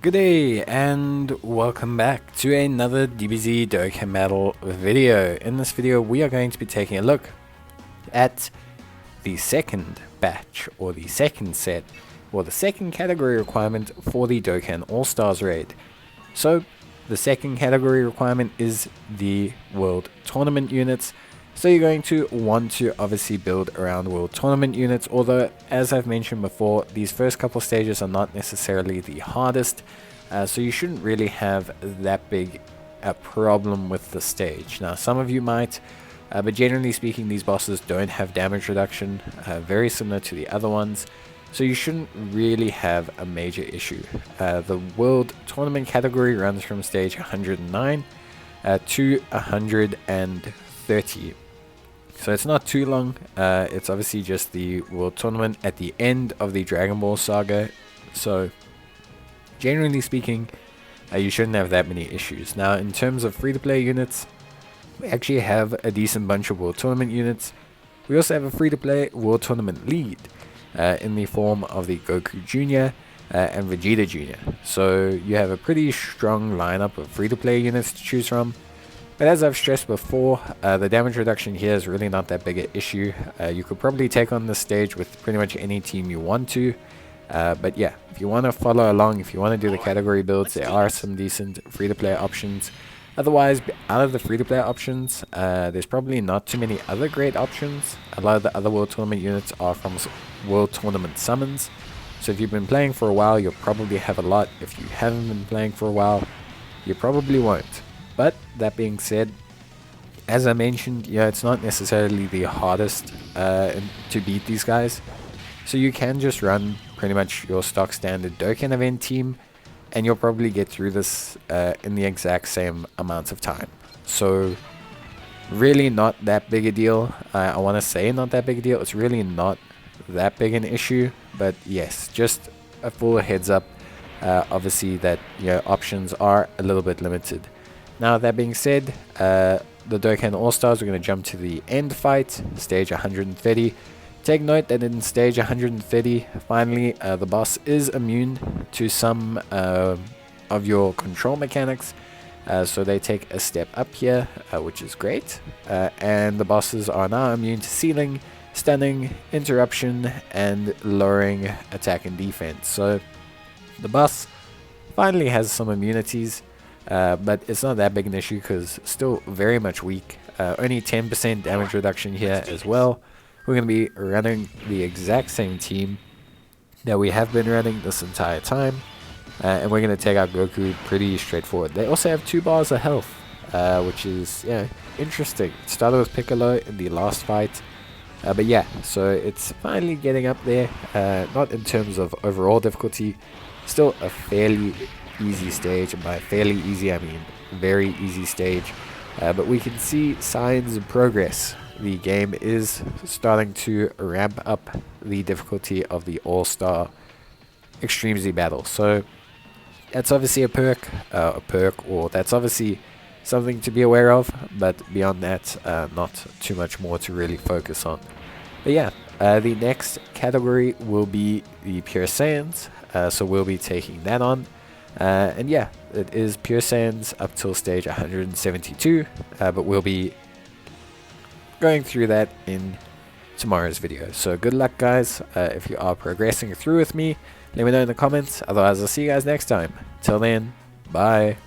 Good day and welcome back to another DBZ Dokkan Battle video. In this video we are going to be taking a look at the second batch or the second set or the second category requirement for the Dokkan All-Stars raid. So the second category requirement is the World Tournament units. So you're going to want to obviously build around World Tournament units, although as I've mentioned before, these first couple stages are not necessarily the hardest, so you shouldn't really have that big a problem with the stage. Now some of you might, but generally speaking these bosses don't have damage reduction, very similar to the other ones, so you shouldn't really have a major issue. The World Tournament category runs from stage 109 to 130. So it's not too long. It's obviously just the World Tournament at the end of the Dragon Ball saga. So generally speaking, you shouldn't have that many issues. Now in terms of free-to-play units, we actually have a decent bunch of World Tournament units. We also have a free-to-play World Tournament lead in the form of the Goku Jr. And Vegeta Jr. So you have a pretty strong lineup of free-to-play units to choose from. But as I've stressed before, the damage reduction here is really not that big an issue. You could probably take on this stage with pretty much any team you want to. But yeah, if you want to follow along, if you want to do the category builds, there are some decent free-to-play options. Otherwise, out of the free-to-play options, there's probably not too many other great options. A lot of the other World Tournament units are from World Tournament summons. So if you've been playing for a while, you'll probably have a lot. If you haven't been playing for a while, you probably won't. But that being said, as I mentioned, yeah, it's not necessarily the hardest to beat these guys. So you can just run pretty much your stock standard Dokkan event team, and you'll probably get through this in the exact same amount of time. So really not that big a deal. I want to say not that big a deal. It's really not that big an issue. But yes, just a full heads up. Obviously that options are a little bit limited. Now that being said, the Dokkan All-Stars, we're going to jump to the end fight, stage 130. Take note that in stage 130, finally, the boss is immune to some of your control mechanics. So they take a step up here, which is great. And the bosses are now immune to sealing, stunning, interruption, and lowering attack and defense. So the boss finally has some immunities. But it's not that big an issue because still very much weak. Only 10% damage reduction here as well. We're going to be running the exact same team that we have been running this entire time. And we're going to take out Goku pretty straightforward. They also have 2 bars of health, which is interesting. It started with Piccolo in the last fight. But yeah, so it's finally getting up there. Not in terms of overall difficulty. Still a fairly easy stage, and by fairly easy I mean very easy stage, but we can see signs of progress. The game is starting to ramp up the difficulty of the All-Star Extreme Z battle, so that's obviously a perk, or that's obviously something to be aware of, but beyond that, not too much more to really focus on. But yeah, the next category will be the Pure Saiyans, so we'll be taking that on. And yeah, it is Pure Saiyans up till stage 172, but we'll be going through that in tomorrow's video. So good luck guys, if you are progressing through with me, let me know in the comments, otherwise I'll see you guys next time. Till then, bye.